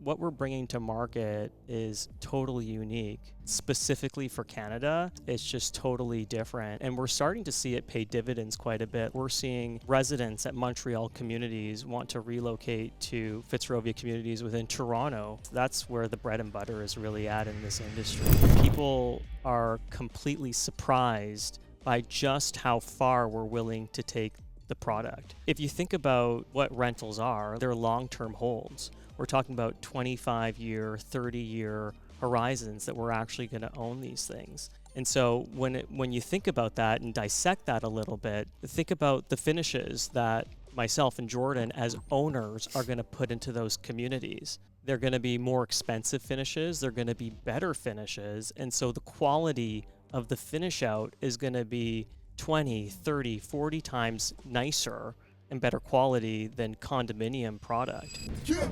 what we're bringing to market is totally unique. Specifically for Canada, it's just totally different. And we're starting to see it pay dividends quite a bit. We're seeing residents at Montreal communities want to relocate to Fitzrovia communities within Toronto. That's where the bread and butter is really at in this industry. People are completely surprised by just how far we're willing to take the product. If you think about what rentals are, they're long-term holds. We're talking about 25-year, 30-year horizons that we're actually going to own these things. And so when you think about that and dissect that a little bit, think about the finishes that myself and Jordan as owners are going to put into those communities. They're going to be more expensive finishes. They're going to be better finishes. And so the quality of the finish out is going to be 20, 30, 40 times nicer and better quality than condominium product. Yeah.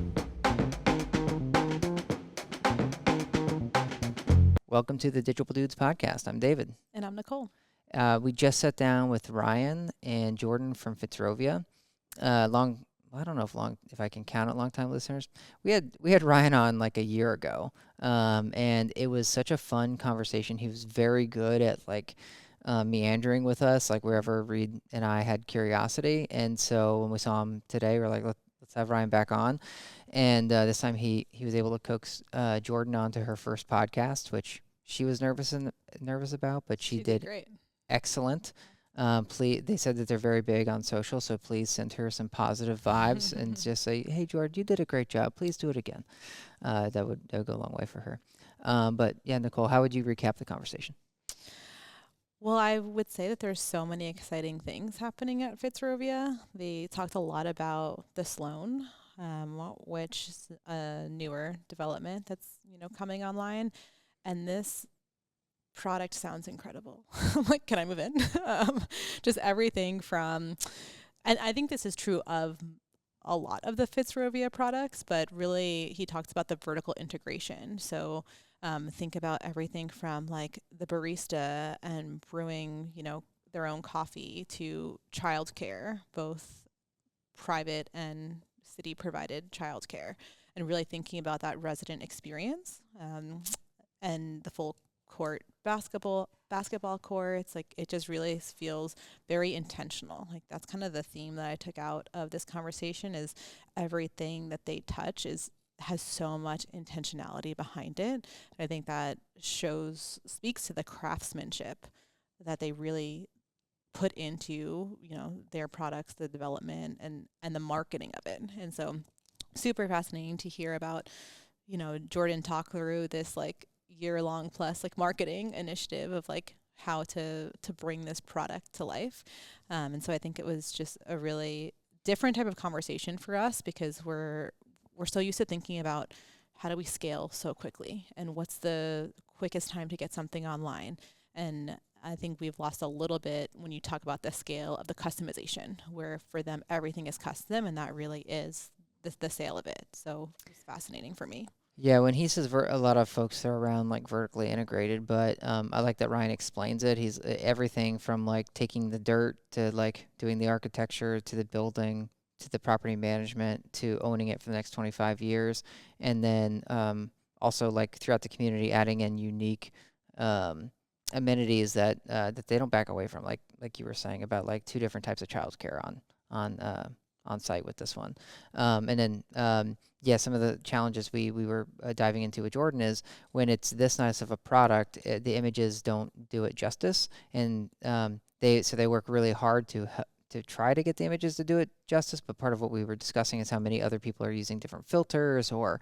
Welcome to the Digible Dudes podcast. I'm David. And I'm Nicole. We just sat down with Ryan and Jordan from Fitzrovia. I don't know if I can count it, long-time listeners. We had Ryan on like a year ago, and it was such a fun conversation. He was very good at meandering with us, like wherever Reed and I had curiosity. And so when we saw him today, we're like, let's have Ryan back on. And this time he was able to coax Jordan onto her first podcast, which she was nervous about, but she did great. Excellent. They said that they're very big on social, so please send her some positive vibes and just say, hey, Jordan, you did a great job. Please do it again. That would go a long way for her. But yeah, Nicole, how would you recap the conversation? Well, I would say that there's so many exciting things happening at Fitzrovia. They talked a lot about the Sloan, which is a newer development that's coming online, and this product sounds incredible. I'm like, can I move in? Just everything from, and I think this is true of a lot of the Fitzrovia products, but really he talks about the vertical integration. So think about everything from like the barista and brewing, their own coffee, to childcare, both private and city provided childcare, and really thinking about that resident experience, and the full court basketball courts. Like, it just really feels very intentional. Like, that's kind of the theme that I took out of this conversation, is everything that they touch has so much intentionality behind it. I think that speaks to the craftsmanship that they really put into, their products, the development and the marketing of it. And so super fascinating to hear about, Jordan talk through this like year-long plus like marketing initiative of like how to bring this product to life. And so I think it was just a really different type of conversation for us, because we're so used to thinking about how do we scale so quickly and what's the quickest time to get something online. And I think we've lost a little bit when you talk about the scale of the customization, where for them everything is custom, and that really is the sale of it. So it's fascinating for me. Yeah, when he says a lot of folks throw around like vertically integrated, but I like that Ryan explains it. He's everything from like taking the dirt to like doing the architecture to the building to the property management to owning it for the next 25 years. And then also like throughout the community adding in unique amenities that they don't back away from, like you were saying about like 2 different types of childcare on site with this one. And then some of the challenges we were diving into with Jordan is when it's this nice of a product, the images don't do it justice, and they work really hard to try to get the images to do it justice. But part of what we were discussing is how many other people are using different filters or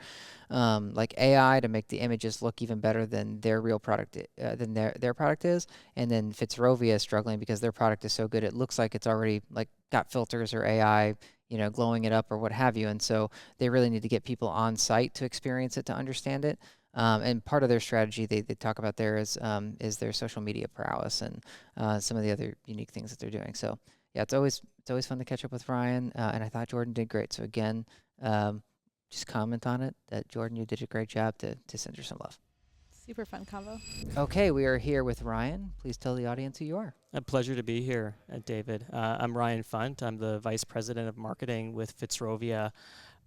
like AI to make the images look even better than their real product, than their product is. And then Fitzrovia is struggling because their product is so good it looks like it's already like got filters or AI, glowing it up or what have you. And so they really need to get people on site to experience it, to understand it. And part of their strategy they talk about there is their social media prowess and some of the other unique things that they're doing. So yeah, it's always fun to catch up with Ryan, and I thought Jordan did great. So again, just comment on it that Jordan, you did a great job to send her some love. Super fun combo. Okay, we are here with Ryan. Please tell the audience who you are. A pleasure to be here, David. I'm Ryan Funt. I'm the Vice President of Marketing with Fitzrovia.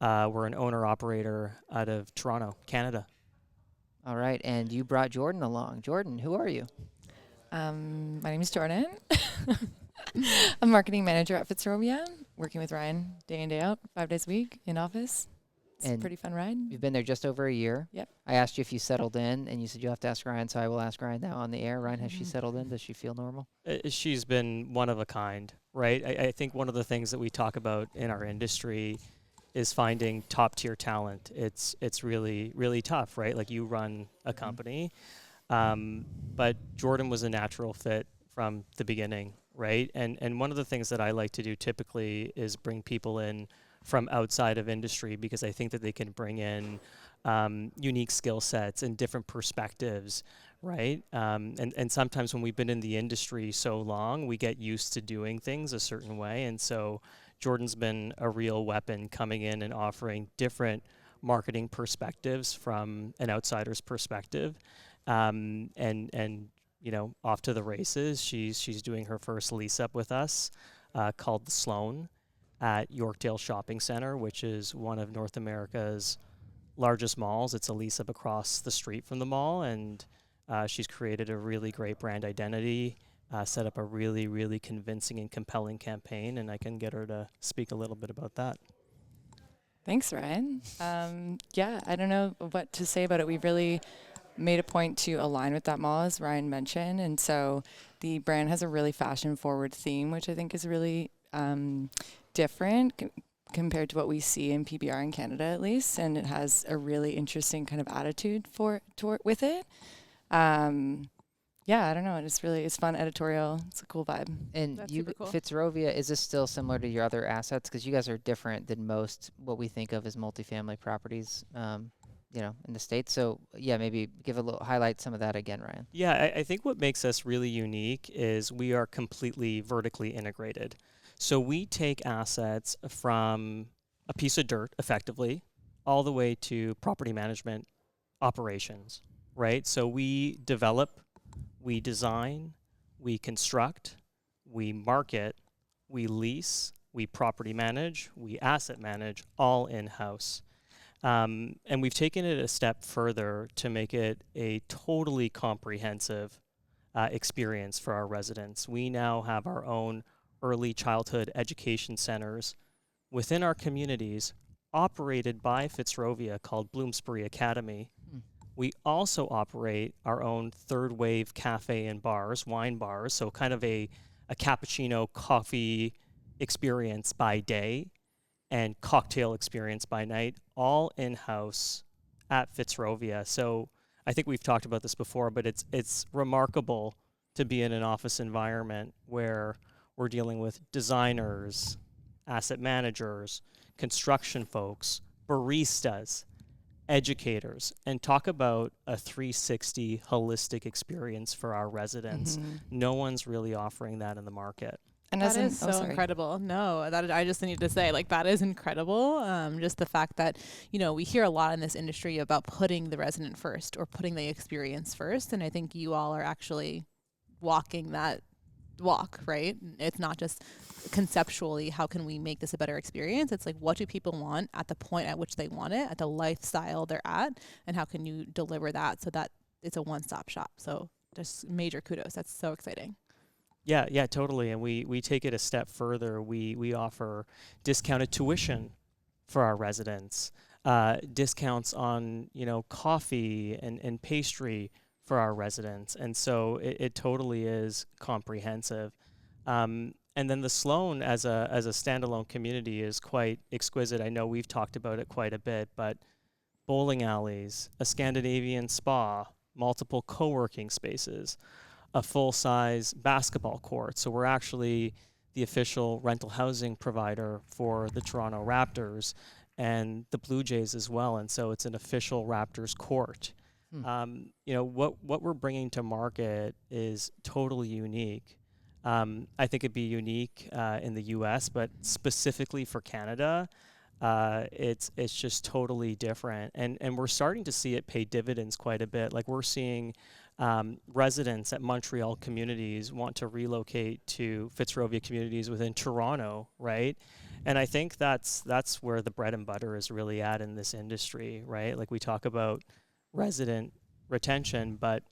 We're an owner-operator out of Toronto, Canada. All right, and you brought Jordan along. Jordan, who are you? My name is Jordan. I'm marketing manager at Fitzrovia, working with Ryan day in, day out, 5 days a week in office. It's a And pretty fun ride. You've been there just over a year. Yep. I asked you if you settled in, and you said you have to ask Ryan, so I will ask Ryan now on the air. Ryan, has she settled in? Does she feel normal? She's been one of a kind, right? I think one of the things that we talk about in our industry is finding top-tier talent. It's really, really tough, right? Like, you run a company, but Jordan was a natural fit from the beginning, right? And one of the things that I like to do typically is bring people in from outside of industry, because I think that they can bring in unique skill sets and different perspectives, right? And sometimes when we've been in the industry so long, we get used to doing things a certain way. And so Jordan's been a real weapon coming in and offering different marketing perspectives from an outsider's perspective. And you know, off to the races. She's doing her first lease up with us, called the Sloan at Yorkdale Shopping Center, which is one of North America's largest malls. It's a lease up across the street from the mall, and she's created a really great brand identity, set up a really, really convincing and compelling campaign, and I can get her to speak a little bit about that. Thanks, Ryan. Yeah, I don't know what to say about it. We've really made a point to align with that mall, as Ryan mentioned, and so the brand has a really fashion-forward theme, which I think is really different compared to what we see in PBR in Canada, at least, and it has a really interesting kind of attitude with it. Yeah, I don't know. It's fun editorial. It's a cool vibe. And That's you, super cool. Fitzrovia, is this still similar to your other assets? Because you guys are different than most what we think of as multifamily properties, you know, in the States. So yeah, maybe highlight some of that again, Ryan. Yeah, I think what makes us really unique is we are completely vertically integrated. So we take assets from a piece of dirt, effectively, all the way to property management operations, right? So we develop, we design, we construct, we market, we lease, we property manage, we asset manage, all in-house. And we've taken it a step further to make it a totally comprehensive experience for our residents. We now have our own early childhood education centers within our communities, operated by Fitzrovia, called Bloomsbury Academy. We also operate our own third wave cafe and bars, wine bars, so kind of a cappuccino coffee experience by day and cocktail experience by night, all in-house at Fitzrovia. So I think we've talked about this before, but it's remarkable to be in an office environment where we're dealing with designers, asset managers, construction folks, baristas, educators, and talk about a 360 holistic experience for our residents. No one's really offering that in the market. And That is so incredible. No, that I just need to say, like, that is incredible. Just the fact that, you know, we hear a lot in this industry about putting the resident first or putting the experience first. And I think you all are actually walking that walk, right? It's not just conceptually, how can we make this a better experience? It's like, what do people want at the point at which they want it, at the lifestyle they're at, and how can you deliver that so that it's a one-stop shop? So just major kudos. That's so exciting. Yeah, totally. And we take it a step further. We offer discounted tuition for our residents, discounts on, you know, coffee and pastry for our residents. And so it totally is comprehensive. And then the Sloan as a standalone community is quite exquisite. I know we've talked about it quite a bit, but bowling alleys, a Scandinavian spa, multiple co-working spaces, a full-size basketball court. So we're actually the official rental housing provider for the Toronto Raptors and the Blue Jays as well. And so it's an official Raptors court. You know, what we're bringing to market is totally unique. I think it'd be unique in the U.S., but specifically for Canada, it's just totally different. And we're starting to see it pay dividends quite a bit. Like, we're seeing residents at Montreal communities want to relocate to Fitzrovia communities within Toronto, right? And I think that's where the bread and butter is really at in this industry, right? Like we talk about resident retention, but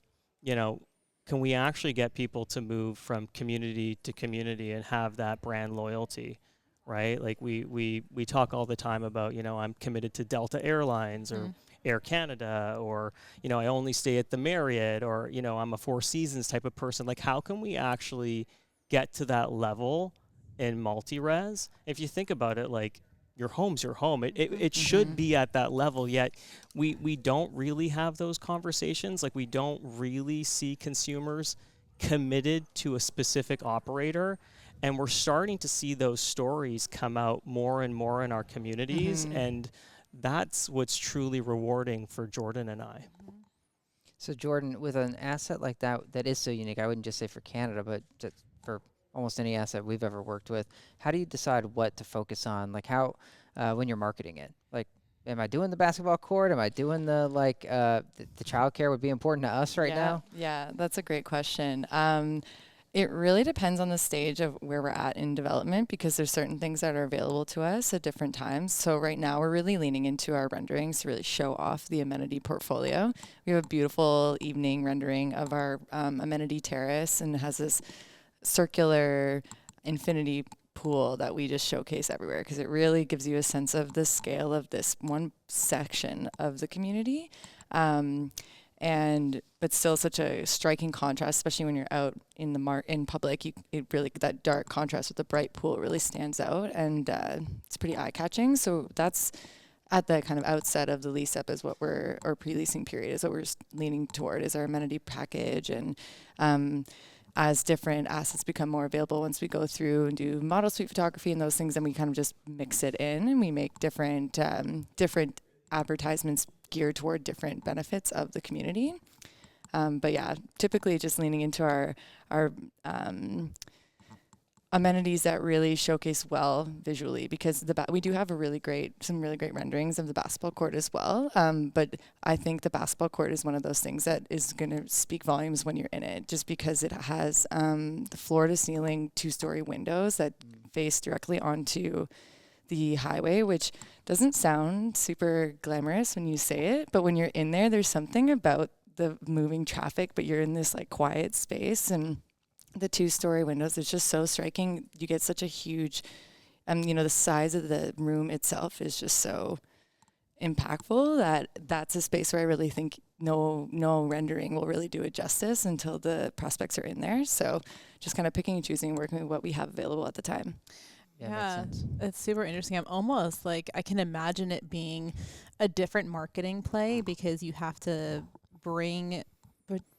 you know, can we actually get people to move from community to community and have that brand loyalty, right? Like we talk all the time about, you know, I'm committed to Delta Airlines or Air Canada, or, you know, I only stay at the Marriott, or, you know, I'm a Four Seasons type of person. Like, how can we actually get to that level in multi-res? If you think about it, like, your home's your home. It should be at that level, yet we don't really have those conversations. Like, we don't really see consumers committed to a specific operator. And we're starting to see those stories come out more and more in our communities. And that's what's truly rewarding for Jordan and I. So Jordan, with an asset like that is so unique, I wouldn't just say for Canada, but just for almost any asset we've ever worked with, how do you decide what to focus on? Like how, when you're marketing it, like, am I doing the basketball court? Am I doing the, like, the childcare would be important to us right now? Yeah, that's a great question. It really depends on the stage of where we're at in development, because there's certain things that are available to us at different times. So right now we're really leaning into our renderings to really show off the amenity portfolio. We have a beautiful evening rendering of our amenity terrace, and it has this circular infinity pool that we just showcase everywhere, because it really gives you a sense of the scale of this one section of the community. But still such a striking contrast, especially when you're out in in public. It really, that dark contrast with the bright pool really stands out, and it's pretty eye-catching. So that's at the kind of outset of the lease up is what or pre-leasing period is what we're leaning toward, is our amenity package. And as different assets become more available, once we go through and do model suite photography and those things, then we kind of just mix it in, and we make different advertisements geared toward different benefits of the community. But yeah, typically just leaning into our amenities that really showcase well visually, because we do have some really great renderings of the basketball court as well. But I think the basketball court is one of those things that is going to speak volumes when you're in it, just because it has the floor to ceiling 2-story windows that face directly onto the highway, which doesn't sound super glamorous when you say it, but when you're in there, there's something about the moving traffic, but you're in this like quiet space, and the 2-story windows, it's just so striking. You get such a huge, the size of the room itself is just so impactful that that's a space where I really think no rendering will really do it justice until the prospects are in there. So just kind of picking and choosing, working with what we have available at the time. Yeah, makes sense. It's super interesting. I'm almost like, I can imagine it being a different marketing play, because you have to bring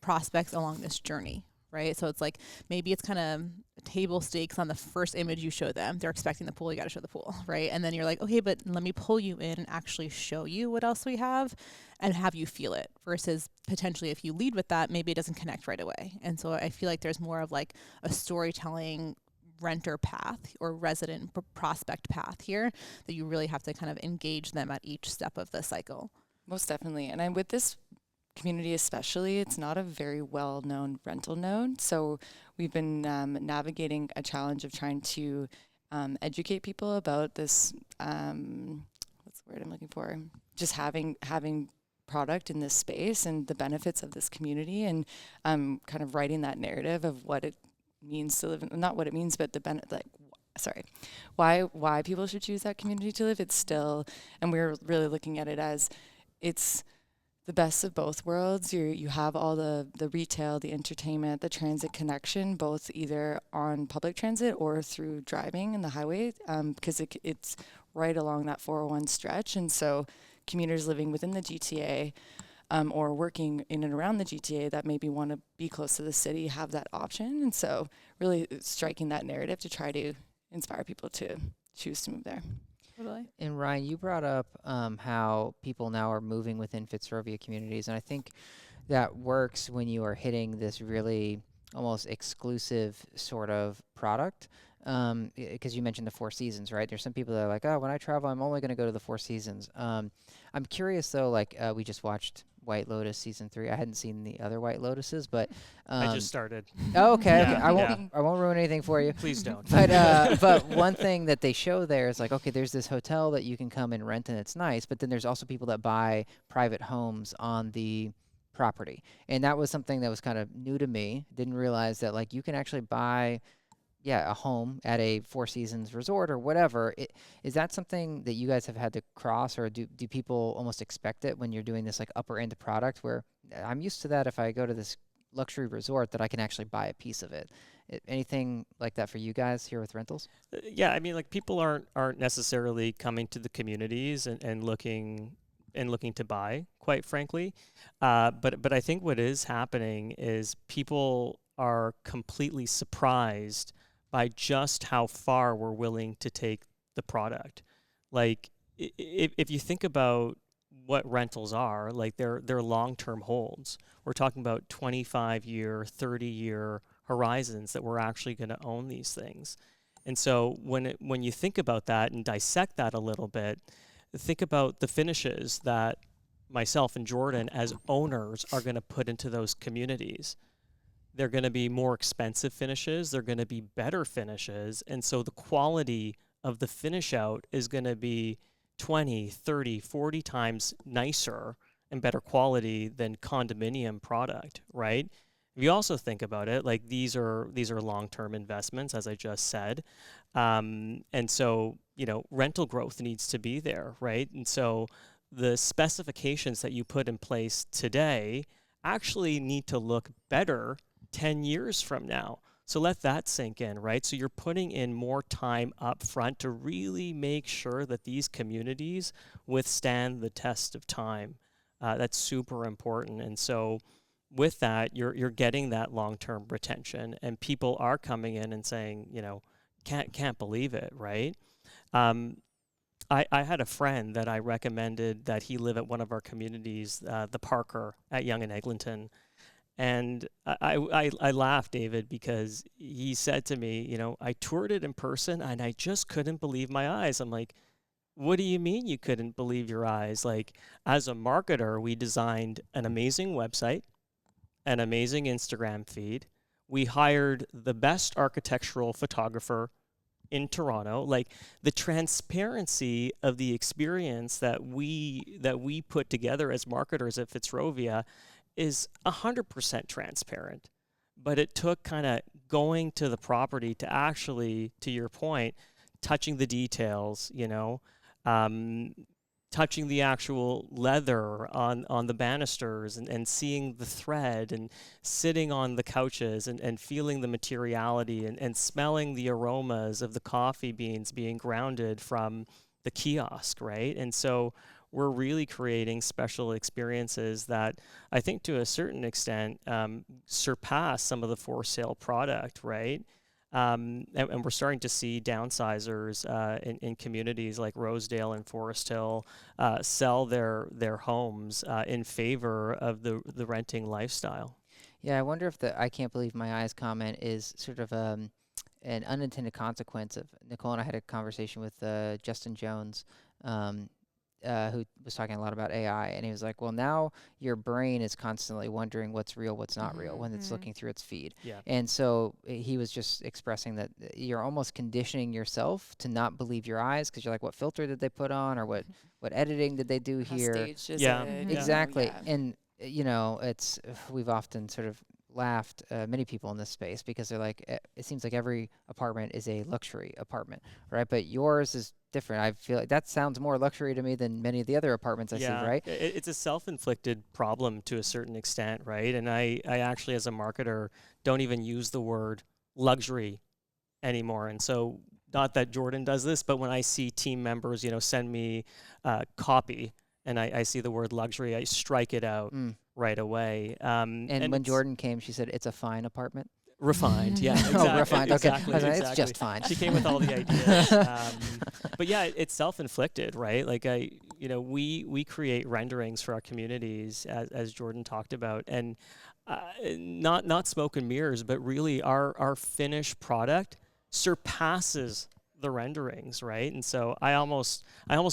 prospects along this journey, right? So it's like, maybe it's kind of table stakes on the first image you show them. They're expecting the pool, you got to show the pool, right? And then you're like, okay, but let me pull you in and actually show you what else we have and have you feel it, versus potentially if you lead with that, maybe it doesn't connect right away. And so I feel like there's more of like a storytelling renter path or resident prospect path here, that you really have to kind of engage them at each step of the cycle. Most definitely. And with this community especially, it's not a very well-known rental node. So we've been navigating a challenge of trying to educate people about this, what's the word I'm looking for? Just having product in this space and the benefits of this community, and kind of writing that narrative of what it means to live in, not what it means, but why people should choose that community to live. It's still, and we're really looking at it as it's the best of both worlds. You have all the retail, the entertainment, the transit connection, both either on public transit or through driving in the highway, because it's right along that 401 stretch. And so commuters living within the GTA or working in and around the GTA that maybe want to be close to the city have that option. And so really striking that narrative to try to inspire people to choose to move there. Totally. And Ryan, you brought up how people now are moving within Fitzrovia communities, and I think that works when you are hitting this really almost exclusive sort of product. Because you mentioned the Four Seasons, right? There's some people that are like, oh, when I travel, I'm only going to go to the Four Seasons. I'm curious though, like we just watched White Lotus season 3. I hadn't seen the other White Lotuses, but I just started. Oh, okay. Yeah, Okay. I won't ruin anything for you. Please don't. But one thing that they show there is like, okay, there's this hotel that you can come and rent and it's nice, but then there's also people that buy private homes on the property. And that was something that was kind of new to me. Didn't realize that like you can actually buy a home at a Four Seasons resort or whatever. Is that something that you guys have had to cross, or do people almost expect it when you're doing this like upper end product where I'm used to that if I go to this luxury resort that I can actually buy a piece of it? Anything like that for you guys here with rentals? Yeah, I mean, like people aren't necessarily coming to the communities and looking to buy, quite frankly. But I think what is happening is people are completely surprised by just how far we're willing to take the product. Like if you think about what rentals are, like they're long-term holds. We're talking about 25-year, 30-year horizons that we're actually going to own these things. And so when you think about that and dissect that a little bit, think about the finishes that myself and Jordan as owners are going to put into those communities. They're going to be more expensive finishes. They're going to be better finishes. And so the quality of the finish out is going to be 20, 30, 40 times nicer and better quality than condominium product, right? If you also think about it, like these are long-term investments, as I just said. And so, rental growth needs to be there, right? And so the specifications that you put in place today actually need to look better 10 years from now. So let that sink in, right? So you're putting in more time up front to really make sure that these communities withstand the test of time. That's super important. And so with that, you're getting that long-term retention, and people are coming in and saying, can't believe it, right? I had a friend that I recommended that he live at one of our communities, the Parker at Yonge and Eglinton. And I laughed, David, because he said to me, I toured it in person and I just couldn't believe my eyes. I'm like, what do you mean you couldn't believe your eyes? Like, as a marketer, we designed an amazing website, an amazing Instagram feed. We hired the best architectural photographer in Toronto. Like, the transparency of the experience that we put together as marketers at Fitzrovia is 100% transparent. But it took kind of going to the property to actually, to your point, touching the details, touching the actual leather on the banisters and seeing the thread and sitting on the couches and feeling the materiality and smelling the aromas of the coffee beans being grounded from the kiosk, right? And so we're really creating special experiences that I think to a certain extent surpass some of the for sale product, right? And we're starting to see downsizers in communities like Rosedale and Forest Hill sell their homes in favor of the renting lifestyle. Yeah, I wonder if the "I can't believe my eyes" comment is sort of an unintended consequence of Nicole and I had a conversation with Justin Jones, who was talking a lot about AI, and he was like, well, now your brain is constantly wondering what's real, what's not real when it's looking through its feed. Yeah. And so he was just expressing that you're almost conditioning yourself to not believe your eyes because you're like, what filter did they put on, or what editing did they do How here? staged is Yeah. it? Exactly. Yeah. And it's we've often sort of laughed, many people in this space, because they're like, it seems like every apartment is a luxury apartment, right? But yours is different. I feel like that sounds more luxury to me than many of the other apartments I see, right? It's a self-inflicted problem to a certain extent, right? And I actually, as a marketer, don't even use the word luxury anymore. And so, not that Jordan does this, but when I see team members, send me copy and I see the word luxury, I strike it out right away. And when Jordan came, she said, it's a fine apartment. Refined, yeah. Exactly, Oh, refined. Okay. Exactly, I was like, exactly. it's just fine. She came with all the ideas. But yeah, it's self-inflicted, right? Like we create renderings for our communities, as Jordan talked about, and not smoke and mirrors, but really our finished product surpasses the renderings, right? And so I almost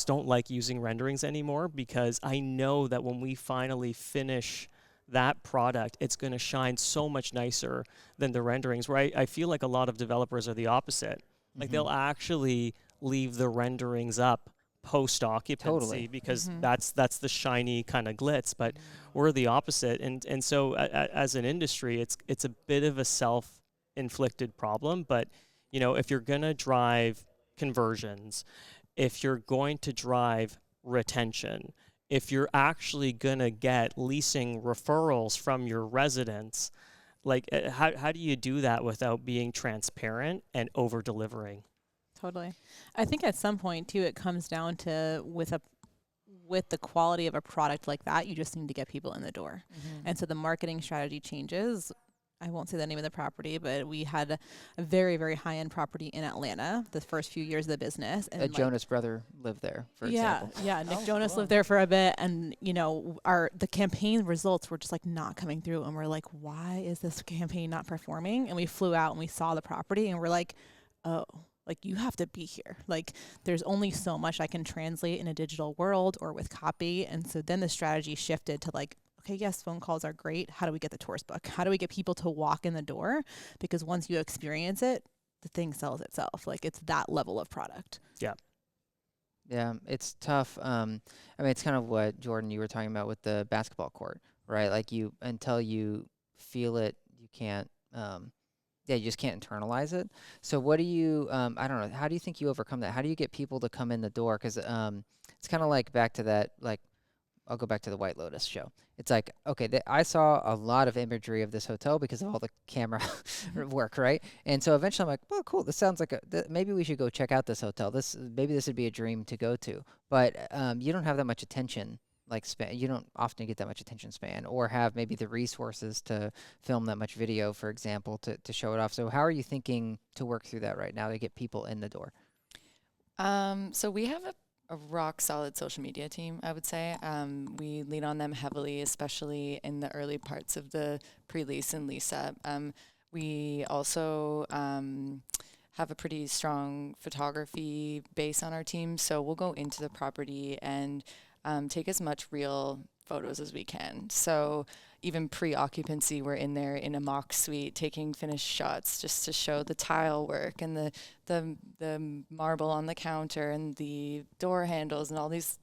don't like using renderings anymore, because I know that when we finally finish that product, it's going to shine so much nicer than the renderings, right? I feel like a lot of developers are the opposite. Like they'll actually leave the renderings up post occupancy Totally. because that's the shiny kind of glitz, but we're the opposite. And so as an industry, it's a bit of a self-inflicted problem. But you know, if you're going to drive conversions, if you're going to drive retention, if you're actually going to get leasing referrals from your residents, like how do you do that without being transparent and over delivering? Totally. I think at some point too, it comes down to with the quality of a product like that, you just need to get people in the door. And so the marketing strategy changes. I won't say the name of the property, but we had a very, very high-end property in Atlanta the first few years of the business. And A Jonas brother lived there, for example. Yeah, Nick Jonas lived there for a bit, and you know, the campaign results were just like not coming through, and we're like, why is this campaign not performing? And we flew out and we saw the property, and we're like, oh, like you have to be here. Like there's only so much I can translate in a digital world or with copy. And so then the strategy shifted to like, okay, yes, phone calls are great. How do we get the tourist book? How do we get people to walk in the door? Because once you experience it, the thing sells itself. Like it's that level of product. Yeah. Yeah, it's tough. I mean, it's kind of what, Jordan, you were talking about with the basketball court, right? Like until you feel it, you can't, you just can't internalize it. So what do you, I don't know, how do you think you overcome that? How do you get people to come in the door? Because it's kind of like back to that, like, I'll go back to the White Lotus show. It's like, okay, I saw a lot of imagery of this hotel because of all the camera work, right? And so eventually I'm like, well, cool, this sounds like maybe we should go check out this hotel. Maybe this would be a dream to go to. But you don't have that much attention, like span. You don't often get that much attention span, or have maybe the resources to film that much video, for example, to show it off. So how are you thinking to work through that right now to get people in the door? So we have a rock solid social media team, I would say. We lean on them heavily, especially in the early parts of the pre-lease and lease up. We also have a pretty strong photography base on our team, so we'll go into the property and take as much real photos as we can. So even pre-occupancy, we're in there in a mock suite taking finished shots just to show the tile work and the marble on the counter and the door handles and all these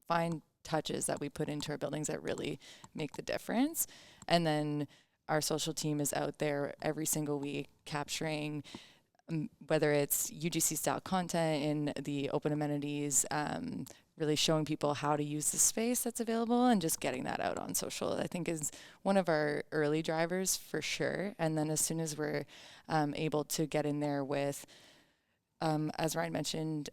fine touches that we put into our buildings that really make the difference. And then our social team is out there every single week capturing whether it's UGC style content in the open amenities, really showing people how to use the space that's available and just getting that out on social, I think is one of our early drivers for sure. And then as soon as we're able to get in there with, as Ryan mentioned,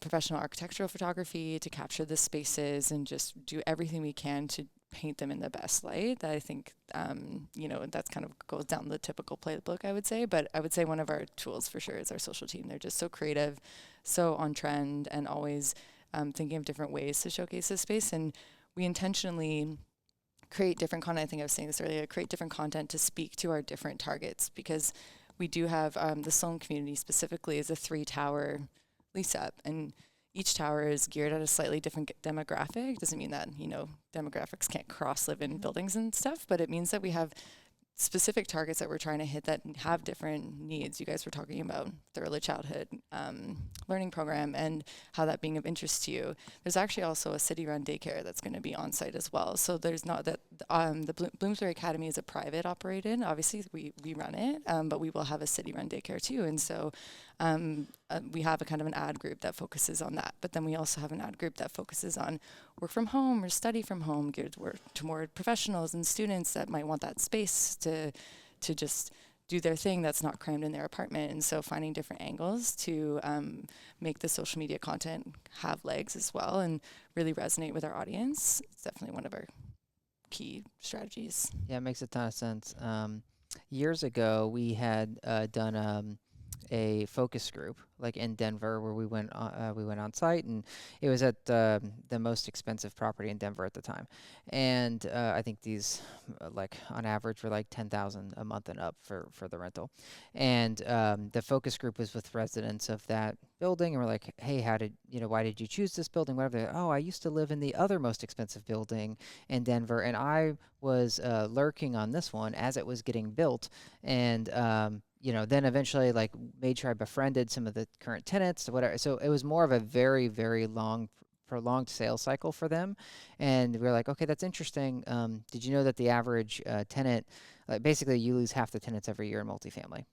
professional architectural photography to capture the spaces and just do everything we can to paint them in the best light, that I think, that's kind of goes down the typical playbook, I would say. But I would say one of our tools for sure is our social team. They're just so creative, so on trend, and always thinking of different ways to showcase this space. And we intentionally create different content. I think I was saying this earlier, create different content to speak to our different targets, because we do have the Sloan community specifically is a 3-tower lease up, and each tower is geared at a slightly different demographic. Doesn't mean that, demographics can't cross live in buildings and stuff, but it means that we have specific targets that we're trying to hit that have different needs. You guys were talking about the early childhood learning program and how that being of interest to you. There's actually also a city-run daycare that's going to be on site as well. So there's not that the Bloomsbury Academy is a private operated. Obviously, we run it, but we will have a city-run daycare too. And so we have a kind of an ad group that focuses on that. But then we also have an ad group that focuses on work from home or study from home, geared toward professionals and students that might want that space to just do their thing that's not crammed in their apartment. And so finding different angles to make the social media content have legs as well and really resonate with our audience. It's definitely one of our key strategies. Yeah, it makes a ton of sense. Years ago, we had done a focus group like in Denver where we went on site, and it was at the most expensive property in Denver at the time, and I think these like on average were like 10,000 a month and up for the rental, and the focus group was with residents of that building, and we're like, hey, why did you choose this building? Whatever. They're like, oh, I used to live in the other most expensive building in Denver, and I was lurking on this one as it was getting built, and then eventually like made sure I befriended some of the current tenants or whatever. So it was more of a very, very long, prolonged sales cycle for them. And we were like, okay, that's interesting. Did you know that the average tenant, like basically you lose half the tenants every year in multifamily?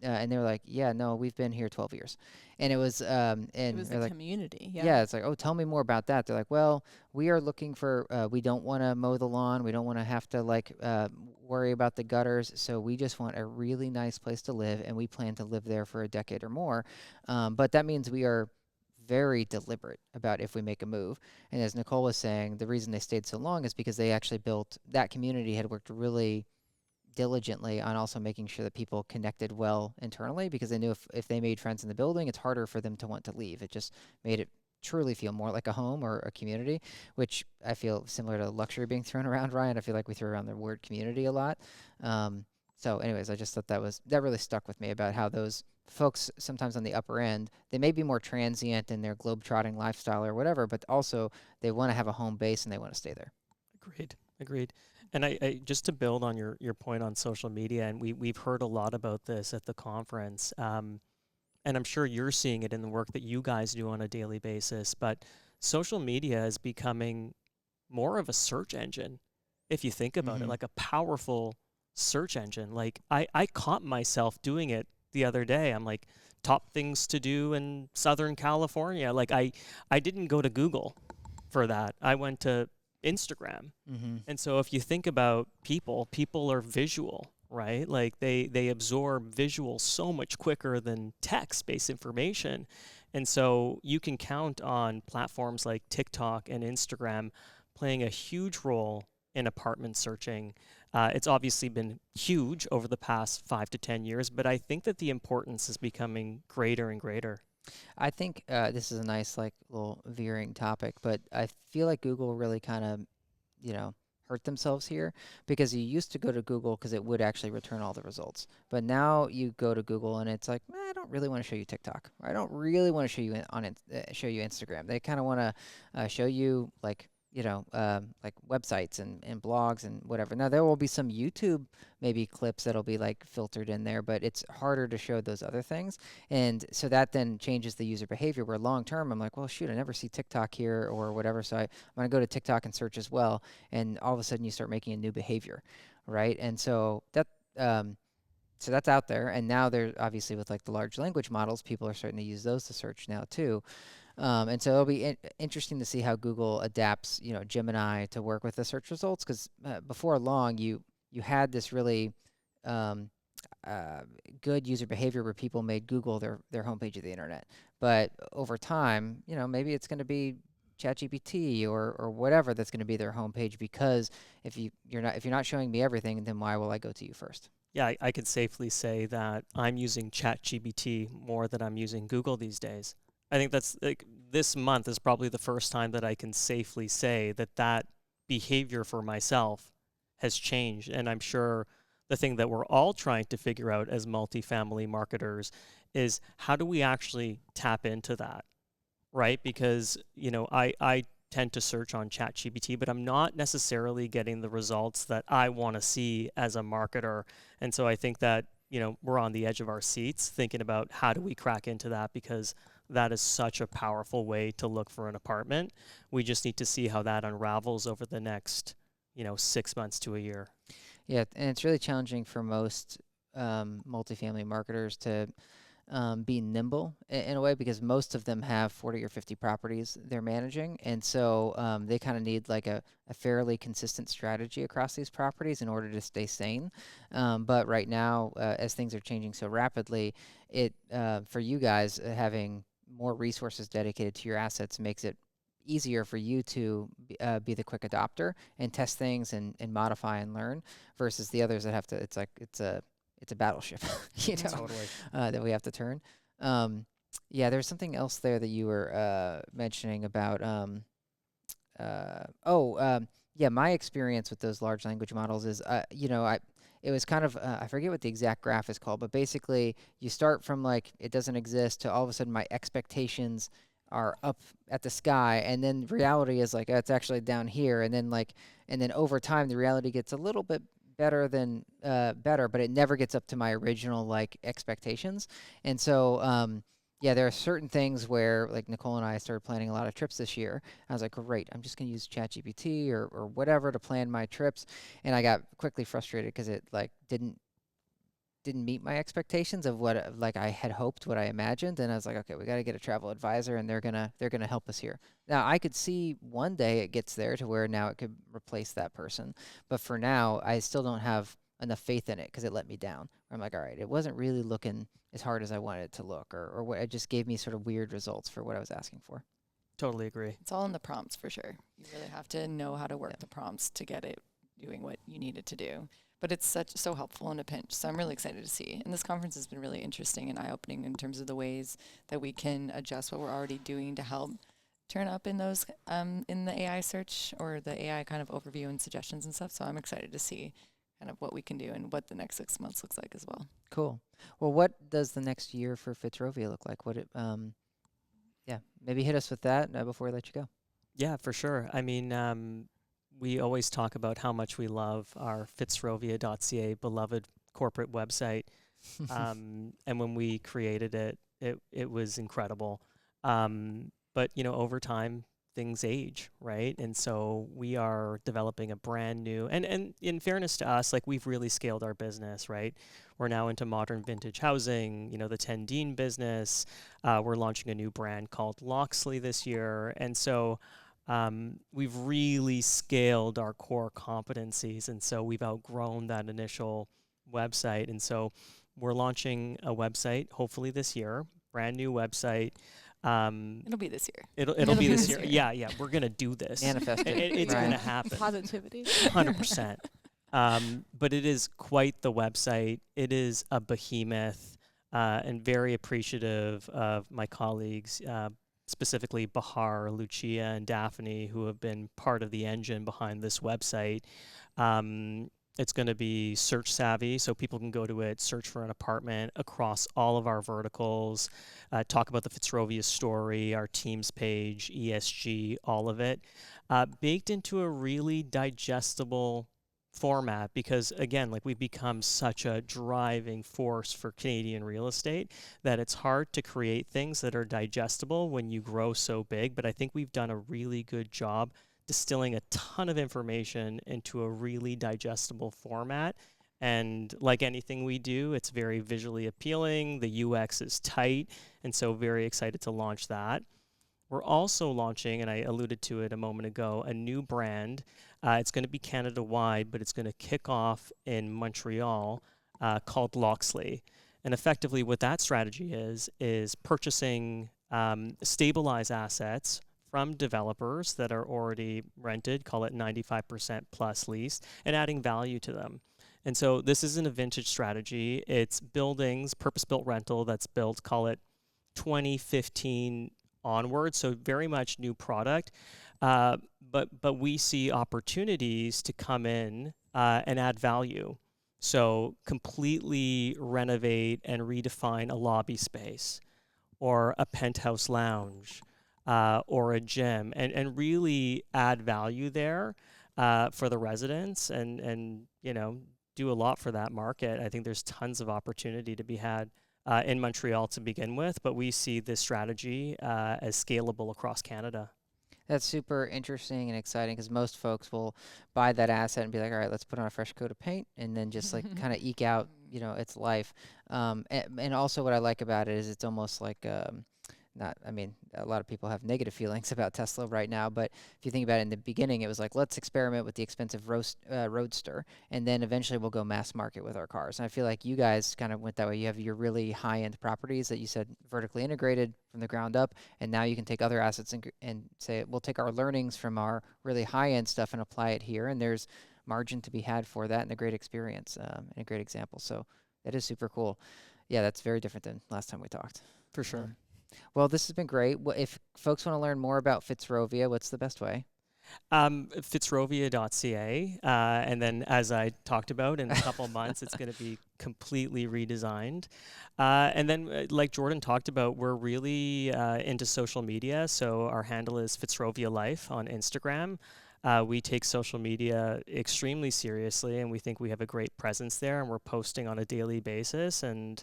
And they were like, yeah, no, we've been here 12 years. And it was, It was they're the like, community. yeah, it's like, oh, tell me more about that. They're like, well, we are looking for, we don't want to mow the lawn. We don't want to have to worry about the gutters. So we just want a really nice place to live, and we plan to live there for a decade or more. But that means we are very deliberate about if we make a move. And as Nicole was saying, the reason they stayed so long is because they actually built, that community had worked really diligently on also making sure that people connected well internally, because they knew if they made friends in the building, it's harder for them to want to leave. It just made it truly feel more like a home or a community, which I feel similar to luxury being thrown around, Ryan. I feel like we throw around the word community a lot. So anyways, I just thought that really stuck with me about how those folks sometimes on the upper end, they may be more transient in their globetrotting lifestyle or whatever, but also they want to have a home base and they want to stay there. Agreed. And I just to build on your point on social media, and we've heard a lot about this at the conference, and I'm sure you're seeing it in the work that you guys do on a daily basis, but social media is becoming more of a search engine, if you think about it, like a powerful search engine. Like I caught myself doing it the other day. I'm like, top things to do in Southern California. Like I didn't go to Google for that. I went to Instagram. And so if you think about people are visual, right? Like they absorb visual so much quicker than text-based information. And so you can count on platforms like TikTok and Instagram playing a huge role in apartment searching. It's obviously been huge over the past 5 to 10 years, but I think that the importance is becoming greater and greater. I think this is a nice little veering topic, but I feel like Google really kind of, hurt themselves here, because you used to go to Google because it would actually return all the results. But now you go to Google and it's like, I don't really want to show you TikTok. Or I don't really want to show you show you Instagram. They kind of want to show you like websites and blogs and whatever. Now there will be some YouTube maybe clips that'll be like filtered in there, but it's harder to show those other things. And so that then changes the user behavior, where long term I'm like, well, shoot, I never see TikTok here or whatever. So I'm going to go to TikTok and search as well. And all of a sudden you start making a new behavior, right? And so so that's out there. And now there's obviously with like the large language models, people are starting to use those to search now too. And so it'll be interesting to see how Google adapts, Gemini to work with the search results, because before long, you had this really good user behavior where people made Google their homepage of the internet. But over time, maybe it's going to be ChatGPT or whatever that's going to be their homepage, because if you're not showing me everything, then why will I go to you first? Yeah, I could safely say that I'm using ChatGPT more than I'm using Google these days. I think that's like this month is probably the first time that I can safely say that behavior for myself has changed. And I'm sure the thing that we're all trying to figure out as multifamily marketers is how do we actually tap into that, right? Because, I tend to search on ChatGPT, but I'm not necessarily getting the results that I want to see as a marketer. And so I think that, we're on the edge of our seats thinking about how do we crack into that, because that is such a powerful way to look for an apartment. We just need to see how that unravels over the next, 6 months to a year. Yeah, and it's really challenging for most multifamily marketers to be nimble in a way, because most of them have 40 or 50 properties they're managing. And so they kind of need like a fairly consistent strategy across these properties in order to stay sane. But right now, as things are changing so rapidly, for you guys, having more resources dedicated to your assets makes it easier for you to be the quick adopter and test things and modify and learn, versus the others that have to, it's it's a battleship, you know, Totally. that we have to turn. Yeah, there's something else there that you were mentioning about. Yeah, my experience with those large language models is, it was kind of, I forget what the exact graph is called, but basically you start from like it doesn't exist to all of a sudden my expectations are up at the sky, and then reality is like, it's actually down here, and then over time the reality gets a little bit better, but it never gets up to my original like expectations. And so yeah, there are certain things where, like Nicole and I started planning a lot of trips this year. I was like, great, I'm just going to use ChatGPT or whatever to plan my trips. And I got quickly frustrated because it like didn't meet my expectations of what like I had hoped, what I imagined. And I was like, okay, we got to get a travel advisor, and they're gonna help us here. Now I could see one day it gets there to where now it could replace that person, but for now I still don't have enough faith in it because it let me down. I'm like, all right, it wasn't really looking as hard as I wanted it to look, or what, it just gave me sort of weird results for what I was asking for. Totally agree. It's all in the prompts for sure. You really have to know how to work the prompts to get it doing what you need it to do. But it's so helpful in a pinch. So I'm really excited to see. And this conference has been really interesting and eye-opening in terms of the ways that we can adjust what we're already doing to help turn up in those in the AI search or the AI kind of overview and suggestions and stuff. So I'm excited to see kind of what we can do and what the next 6 months looks like as well. Cool. Well, what does the next year for Fitzrovia look like? Yeah, maybe hit us with that before we let you go. Yeah, for sure. I mean, we always talk about how much we love our Fitzrovia.ca beloved corporate website. And when we created it was incredible. But, over time, things age, right? And so we are developing a brand new, and in fairness to us, like we've really scaled our business, right? We're now into modern vintage housing, the 10 Dean business. We're launching a new brand called Loxley this year. And so we've really scaled our core competencies. And so we've outgrown that initial website. And so we're launching a website, hopefully this year, brand new website. It'll be this year. It'll be this year. Yeah. We're going to do this. Manifest it. It's going to happen. Positivity. 100%. But it is quite the website. It is a behemoth, and very appreciative of my colleagues, specifically Bahar, Lucia, and Daphne, who have been part of the engine behind this website. It's going to be search savvy, so people can go to it, search for an apartment across all of our verticals, talk about the Fitzrovia story, our teams page, ESG, all of it, baked into a really digestible format, because again, like we've become such a driving force for Canadian real estate that it's hard to create things that are digestible when you grow so big. But I think we've done a really good job distilling a ton of information into a really digestible format. And like anything we do, it's very visually appealing. The UX is tight, and so very excited to launch that. We're also launching, and I alluded to it a moment ago, a new brand. It's going to be Canada-wide, but it's going to kick off in Montreal, called Loxley. And effectively what that strategy is purchasing stabilized assets from developers that are already rented, call it 95% plus leased, and adding value to them. And so this isn't a vintage strategy. It's buildings, purpose-built rental that's built, call it 2015 onward, so very much new product. But we see opportunities to come in and add value. So completely renovate and redefine a lobby space or a penthouse lounge or a gym, and really add value there for the residents, and do a lot for that market. I think there's tons of opportunity to be had in Montreal to begin with, but we see this strategy as scalable across Canada. That's super interesting and exciting, because most folks will buy that asset and be like, all right, let's put on a fresh coat of paint, and then just like kind of eke out, its life. And also what I like about it is it's almost like, a lot of people have negative feelings about Tesla right now, but if you think about it, in the beginning, it was like, let's experiment with the expensive Roadster, and then eventually we'll go mass market with our cars. And I feel like you guys kind of went that way. You have your really high-end properties that you said vertically integrated from the ground up, and now you can take other assets and say, we'll take our learnings from our really high-end stuff and apply it here, and there's margin to be had for that, and a great experience and a great example. So That is super cool. Yeah, that's very different than last time we talked. For sure. Well, this has been great. If folks want to learn more about Fitzrovia, what's the best way? Fitzrovia.ca. And then, as I talked about, in a couple months, it's going to be completely redesigned. And then, like Jordan talked about, we're really into social media. So our handle is Fitzrovia Life on Instagram. We take social media extremely seriously, and we think we have a great presence there, and we're posting on a daily basis. And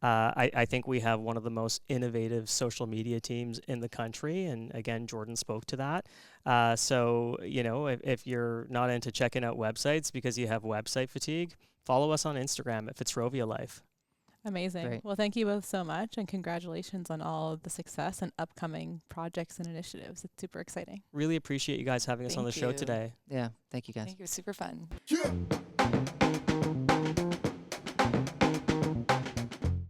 I think we have one of the most innovative social media teams in the country. And again, Jordan spoke to that. So, if you're not into checking out websites because you have website fatigue, follow us on Instagram at Fitzrovia Life. Amazing. Great. Well, thank you both so much, and congratulations on all of the success and upcoming projects and initiatives. It's super exciting. Really appreciate you guys having us on the Thank show you. today. Yeah, thank you guys. Thank you. Super fun. Yeah.